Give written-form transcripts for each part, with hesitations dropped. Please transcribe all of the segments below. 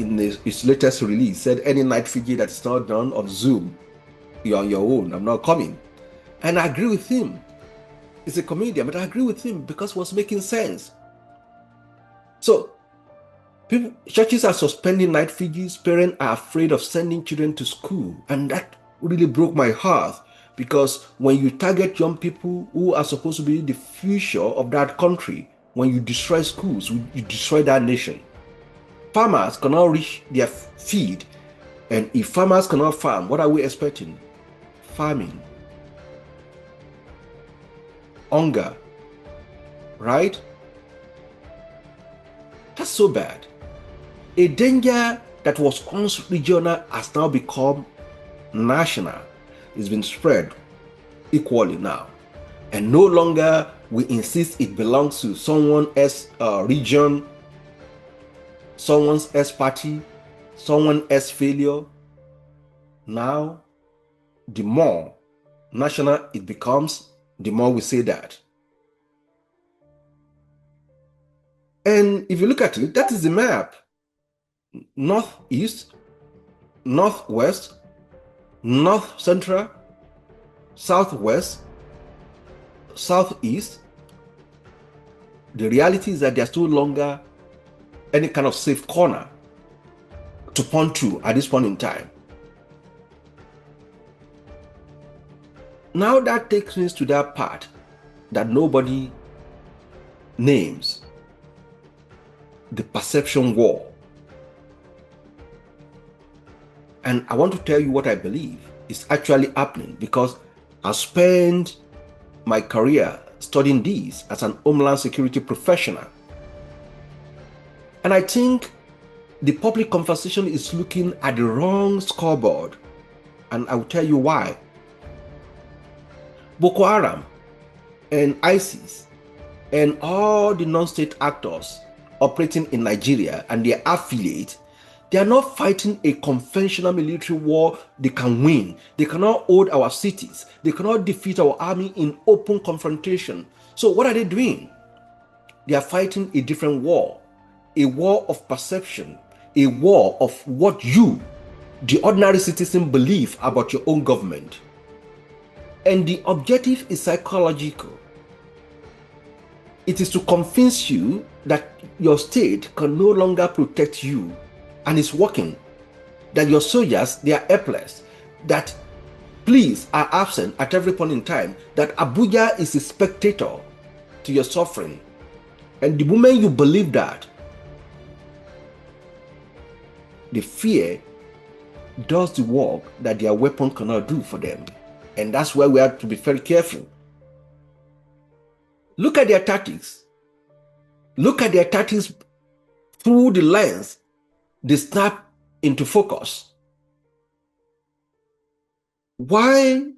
in its latest release said any night vigil that is not done on Zoom, you're on your own. I'm not coming. And I agree with him. He's a comedian, but I agree with him because it was making sense. So churches are suspending night vigils. Parents are afraid of sending children to school. And that really broke my heart, because when you target young people who are supposed to be the future of that country, when you destroy schools, you destroy that nation. Farmers cannot reach their feed. And if farmers cannot farm, what are we expecting? Famine. Hunger. Right? That's so bad. A danger that was once regional has now become national. It's been spread equally now. And no longer we insist it belongs to someone else's region, someone else's party, someone else's failure. Now, the more national it becomes, the more we say that. And if you look at it, that is the map. Northeast, northwest, north central, southwest, southeast. The reality is that there's no longer any kind of safe corner to point to at this point in time. Now that takes me to that part that nobody names, the perception war. And I want to tell you what I believe is actually happening, because I spent my career studying this as an homeland security professional. And I think the public conversation is looking at the wrong scoreboard. And I will tell you why. Boko Haram and ISIS and all the non-state actors operating in Nigeria and their affiliates, they are not fighting a conventional military war they can win. They cannot hold our cities. They cannot defeat our army in open confrontation. So what are they doing? They are fighting a different war, a war of perception, a war of what you, the ordinary citizen, believe about your own government. And the objective is psychological. It is to convince you that your state can no longer protect you, and it's working. That your soldiers, they are helpless. That police are absent at every point in time. That Abuja is a spectator to your suffering. And the moment you believe that, the fear does the work that their weapon cannot do for them. And that's why we have to be very careful. Look at their tactics. Look at their tactics through the lens they snap into focus. While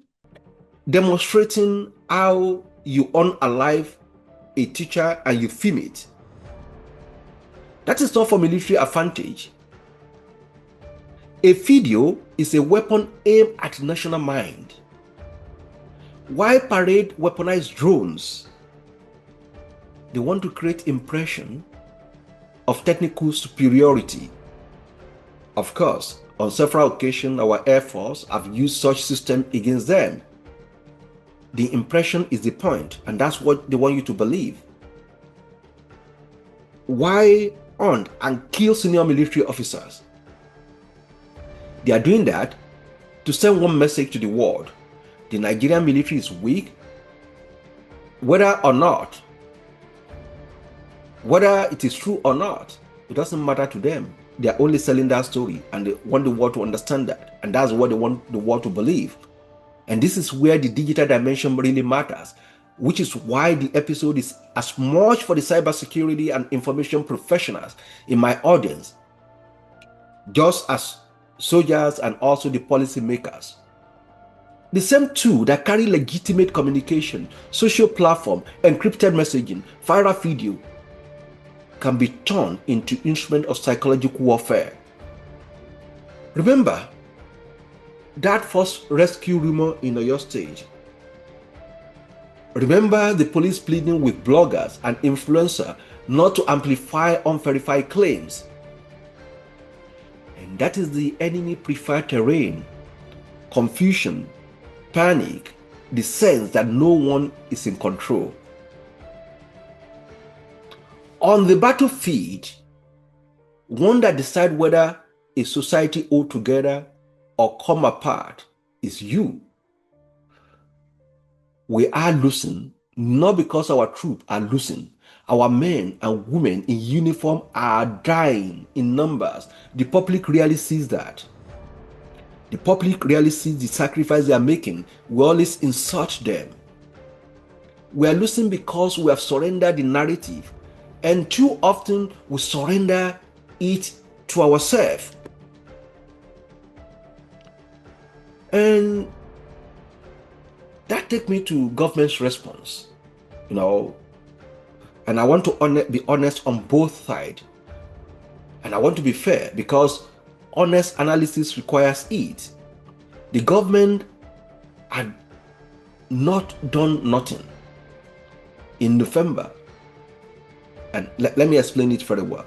demonstrating how you unalive a teacher and you film it, that is not for military advantage. A video is a weapon aimed at the national mind. Why parade weaponized drones? They want to create impression of technical superiority. Of course, on several occasions, our Air Force have used such systems against them. The impression is the point, and that's what they want you to believe. Why hunt and kill senior military officers? They are doing that to send one message to the world. The Nigerian military is weak. Whether it is true or not, it doesn't matter to them. They are only selling that story, and they want the world to understand that. And that's what they want the world to believe. And this is where the digital dimension really matters, which is why the episode is as much for the cybersecurity and information professionals in my audience, just as soldiers and also the policy makers. The same tool that carry legitimate communication, social platform, encrypted messaging, viral video, can be turned into instrument of psychological warfare. Remember that first rescue rumor in Oyo State. Remember the police pleading with bloggers and influencers not to amplify unverified claims. And that is the enemy preferred terrain. Confusion, panic, the sense that no one is in control. On the battlefield, one that decides whether a society hold together or come apart is you. We are losing, not because our troops are losing. Our men and women in uniform are dying in numbers. The public really sees that. The public really sees the sacrifice they are making. We always insult them. We are losing because we have surrendered the narrative. And too often we surrender it to ourselves. And that takes me to government's response. And I want to be honest on both sides. And I want to be fair because honest analysis requires it. The government had not done nothing. In November, and let me explain it very well,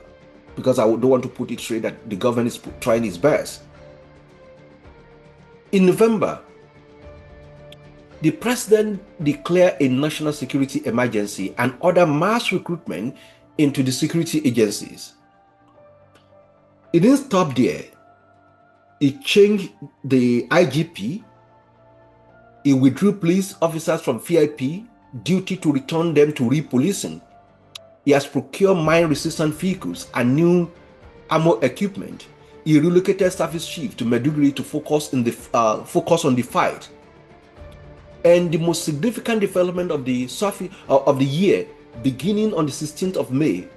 because I don't want to put it straight that the government is trying its best. In November, the president declared a national security emergency and ordered mass recruitment into the security agencies. It didn't stop there. It changed the IGP. It withdrew police officers from VIP duty to return them to repolicing. He has procured mine-resistant vehicles and new ammo equipment. He relocated service chief to Maiduguri to focus on the fight. And the most significant development of the year, beginning on the 16th of May,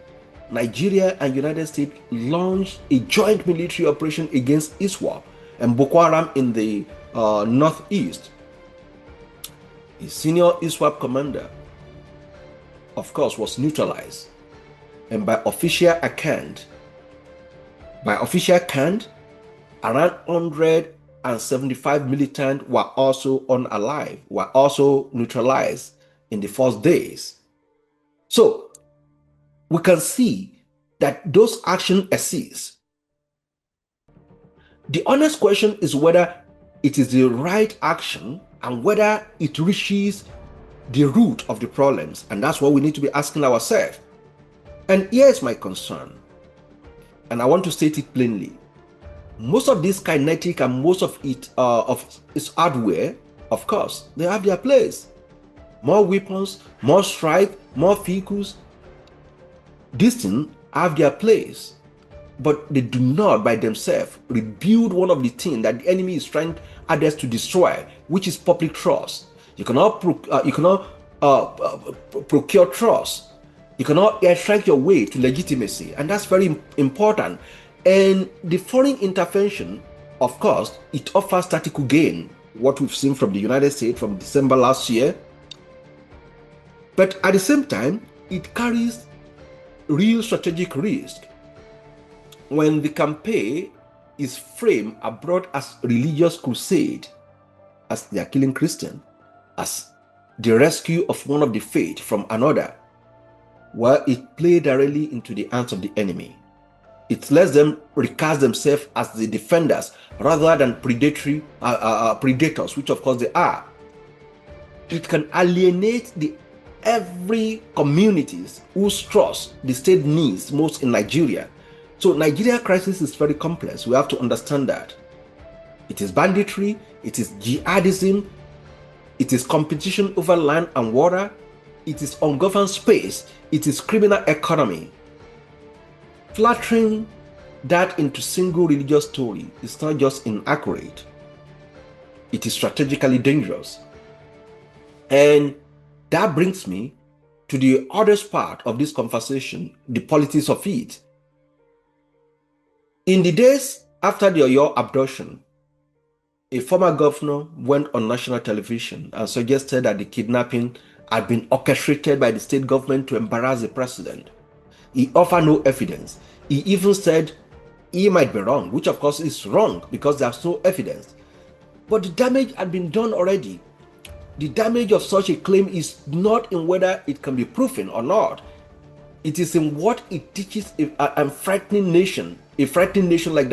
Nigeria and United States launched a joint military operation against ISWAP and Boko Haram in the northeast. A senior ISWAP commander, of course, was neutralized, and by official account, around 175 militants were also unalive, were also neutralized in the first days. So we can see that those actions exist. The honest question is whether it is the right action and whether it reaches the root of the problems, and that's what we need to be asking ourselves. And here's my concern, and I want to state it plainly. Most of this kinetic and most of its hardware, of course, they have their place. More weapons, more strike, more vehicles. These things have their place, but they do not by themselves rebuild one of the things that the enemy is trying others to destroy, which is public trust. You cannot procure trust. You cannot extract your way to legitimacy, and that's very important. And the foreign intervention, of course, it offers tactical gain, what we've seen from the United States from December last year. But at the same time, it carries real strategic risk. When the campaign is framed abroad as religious crusade, as they are killing Christians, as the rescue of one of the faith from another, well, it played directly into the hands of the enemy. It lets them recast themselves as the defenders rather than predators, which of course they are. It can alienate every communities whose trust the state needs most in Nigeria. So Nigeria crisis is very complex. We have to understand that. It is banditry, it is jihadism, it is competition over land and water, it is ungoverned space, it is criminal economy. Flattering that into single religious story is not just inaccurate, it is strategically dangerous. And that brings me to the hardest part of this conversation, the politics of it. In the days after the Oyo abduction, a former governor went on national television and suggested that the kidnapping had been orchestrated by the state government to embarrass the president. He offered no evidence. He even said he might be wrong, which of course is wrong because there's no evidence. But the damage had been done already. The damage of such a claim is not in whether it can be proven or not. It is in what it teaches a frightening nation like that.